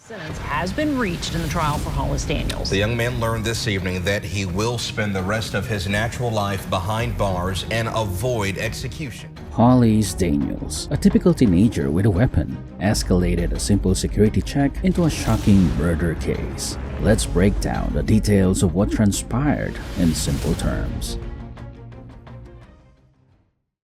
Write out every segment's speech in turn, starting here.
Sentence has been reached in the trial for Hollis Daniels. The young man learned this evening that he will spend the rest of his natural life behind bars and avoid execution. Hollis Daniels, a typical teenager with a weapon, escalated a simple security check into a shocking murder case. Let's break down the details of what transpired in simple terms.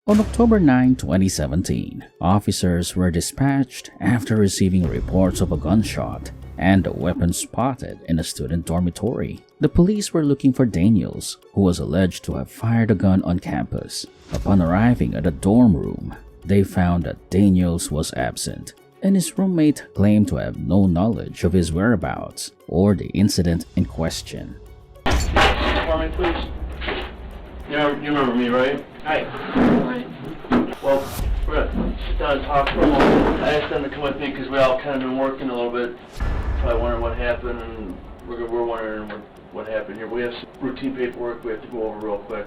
On October 9, 2017, officers were dispatched after receiving reports of a gunshot and a weapon spotted in a student dormitory. The police were looking for Daniels, who was alleged to have fired a gun on campus. Upon arriving at the dorm room, they found that Daniels was absent, and his roommate claimed to have no knowledge of his whereabouts or the incident in question. For me, please. You remember me, right? Hi. Well, we're gonna sit down and talk for a moment. I asked them to come with me because we all kind of been working a little bit. Probably wondering what happened, and we're wondering what happened here. We have some routine paperwork we have to go over real quick.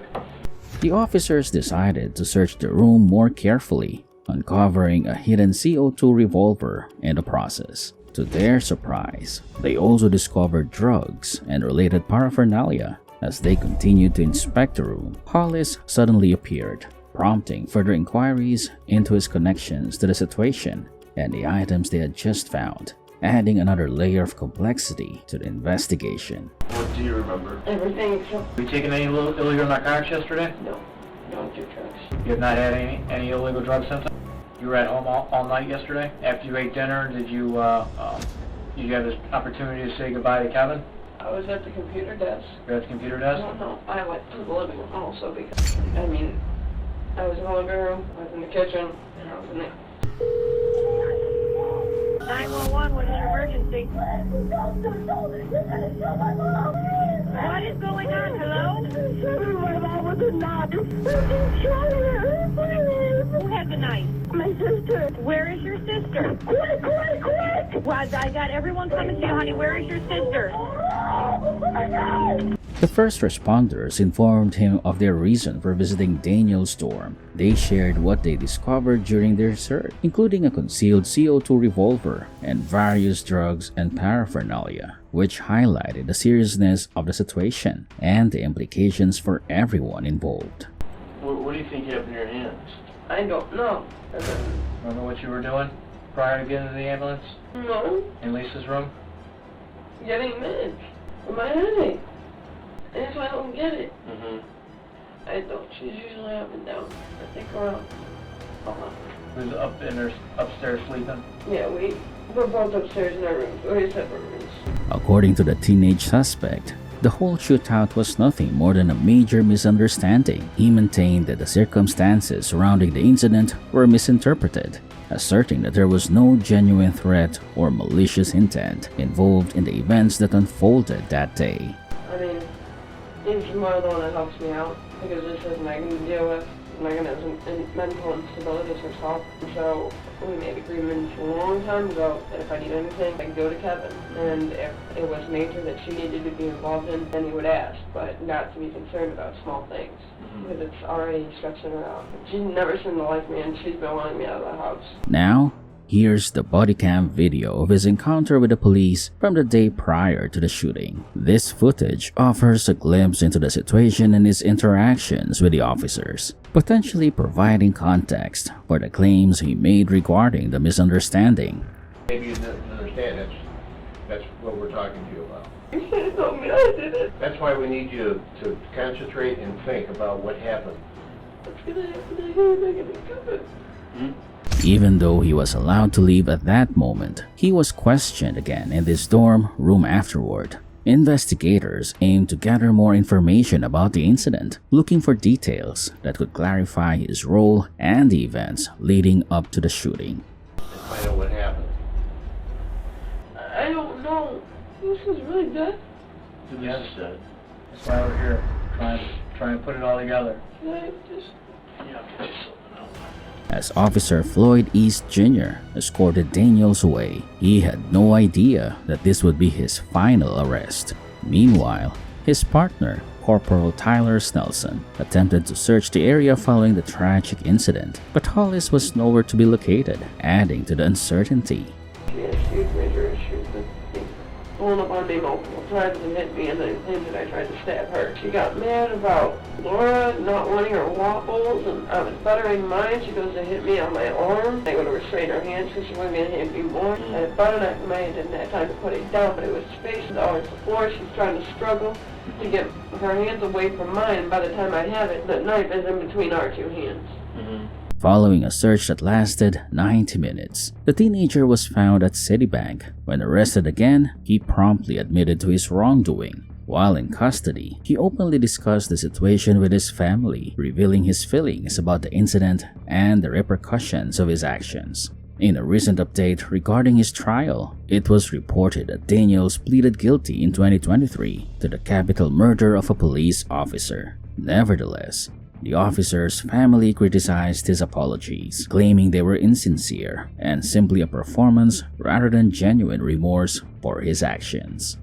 The officers decided to search the room more carefully, uncovering a hidden CO2 revolver in the process. To their surprise, they also discovered drugs and related paraphernalia. As they continued to inspect the room, Hollis suddenly appeared, prompting further inquiries into his connections to the situation and the items they had just found, adding another layer of complexity to the investigation. What do you remember? Everything except... Have you taken any illegal narcotics yesterday? No. Don't do drugs. You have not had any illegal drug symptoms? You were at home all night yesterday? After you ate dinner, did you have this opportunity to say goodbye to Kevin? I was at the computer desk. You're at the computer desk? No, I went to the living room also because, I was in the living room, I was in the kitchen, and I was in the... 911, what is your emergency? What is going on? Hello? My mom with a knife. Who has a knife? My sister. Where is your sister? Quick! Well, I got everyone coming to you, honey. Where is your sister? The first responders informed him of their reason for visiting Daniel's dorm. They shared what they discovered during their search, including a concealed CO2 revolver and various drugs and paraphernalia, which highlighted the seriousness of the situation and the implications for everyone involved. What do you think happened to your hands? I don't know. Remember what you were doing prior to getting to the ambulance? No. In Lisa's room? Getting meds. For my headache. That's why I don't get it. I don't. She's usually up and down. I think around. Who's upstairs sleeping? Yeah, we're both upstairs in our rooms. We're in separate rooms. According to the teenage suspect, the whole shootout was nothing more than a major misunderstanding. He maintained that the circumstances surrounding the incident were misinterpreted, asserting that there was no genuine threat or malicious intent involved in the events that unfolded that day. James more the one that helps me out because this is Megan to deal with. Megan has mental instabilities herself, so we made agreements a long time ago that if I need anything, I could go to Kevin. And if it was major that she needed to be involved in, then he would ask, but not to be concerned about small things because it's already stressing her out. She's never seemed to like me, and she's been wanting me out of the house. Now, here's the body cam video of his encounter with the police from the day prior to the shooting. This footage offers a glimpse into the situation and his interactions with the officers, potentially providing context for the claims he made regarding the misunderstanding. Maybe you didn't understand. That's what we're talking to you about. You should have told me I did it. That's why we need you to concentrate and think about what happened. What's gonna happen to him? I'm gonna Kevin. Even though he was allowed to leave at that moment, he was questioned again in this dorm room afterward. Investigators aimed to gather more information about the incident, looking for details that could clarify his role and the events leading up to the shooting. And find out what happened. I don't know. This is really bad. Yes. That's why we're here, trying to put it all together. Can I just... As Officer Floyd East Jr. escorted Daniels away, he had no idea that this would be his final arrest. Meanwhile, his partner, Corporal Tyler Snelson, attempted to search the area following the tragic incident, but Hollis was nowhere to be located, adding to the uncertainty. She has huge major issues, pulling up on me multiple times and hit me, and then claimed that I tried to stab her. She got mad about Laura not wanting her waffles, and I was buttering mine. She goes to hit me on my arm. I would have restrained her hands because she wasn't going to hit me more. I had butter knife in my hand, didn't have time to put it down, but it was spaced all over the floor. She's trying to struggle to get her hands away from mine, and by the time I have it, the knife is in between our two hands. Following a search that lasted 90 minutes, the teenager was found at Citibank. When arrested again, he promptly admitted to his wrongdoing. While in custody, he openly discussed the situation with his family, revealing his feelings about the incident and the repercussions of his actions. In a recent update regarding his trial, it was reported that Daniels pleaded guilty in 2023 to the capital murder of a police officer. Nevertheless, the officer's family criticized his apologies, claiming they were insincere and simply a performance rather than genuine remorse for his actions.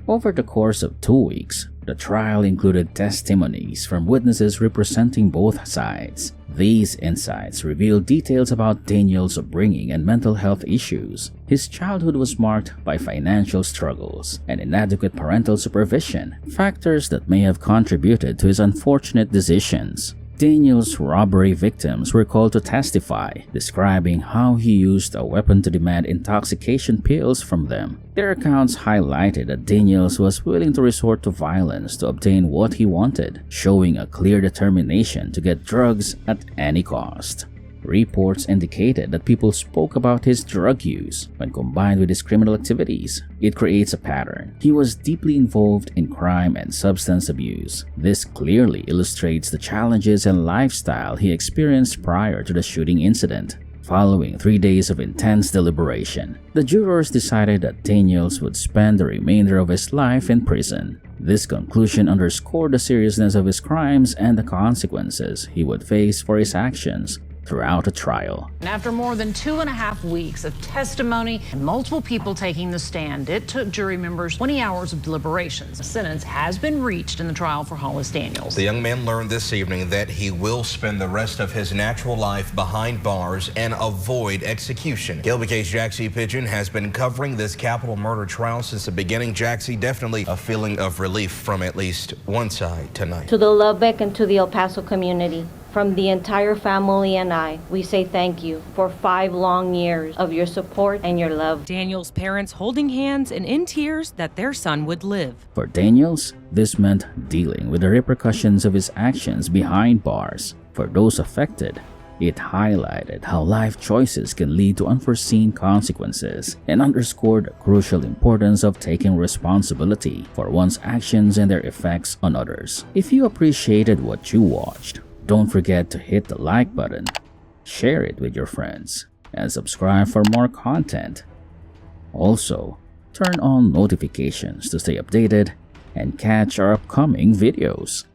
Over the course of 2 weeks, the trial included testimonies from witnesses representing both sides. These insights revealed details about Daniel's upbringing and mental health issues. His childhood was marked by financial struggles and inadequate parental supervision, factors that may have contributed to his unfortunate decisions. Daniel's robbery victims were called to testify, describing how he used a weapon to demand intoxication pills from them. Their accounts highlighted that Daniels was willing to resort to violence to obtain what he wanted, showing a clear determination to get drugs at any cost. Reports indicated that people spoke about his drug use. When combined with his criminal activities, it creates a pattern. He was deeply involved in crime and substance abuse. This clearly illustrates the challenges and lifestyle he experienced prior to the shooting incident. Following 3 days of intense deliberation, the jurors decided that Daniels would spend the remainder of his life in prison. This conclusion underscored the seriousness of his crimes and the consequences he would face for his actions throughout a trial. And after more than 2.5 weeks of testimony and multiple people taking the stand, it took jury members 20 hours of deliberations. A sentence has been reached in the trial for Hollis Daniels. The young man learned this evening that he will spend the rest of his natural life behind bars and avoid execution. KLBK's Jaxie Pigeon has been covering this capital murder trial since the beginning. Jaxie, definitely a feeling of relief from at least one side tonight. To the Lubbock and to the El Paso community, from the entire family and I, we say thank you for 5 long years of your support and your love. Daniel's parents holding hands and in tears that their son would live. For Daniels, this meant dealing with the repercussions of his actions behind bars. For those affected, it highlighted how life choices can lead to unforeseen consequences and underscored the crucial importance of taking responsibility for one's actions and their effects on others. If you appreciated what you watched, don't forget to hit the like button, share it with your friends, and subscribe for more content. Also, turn on notifications to stay updated and catch our upcoming videos.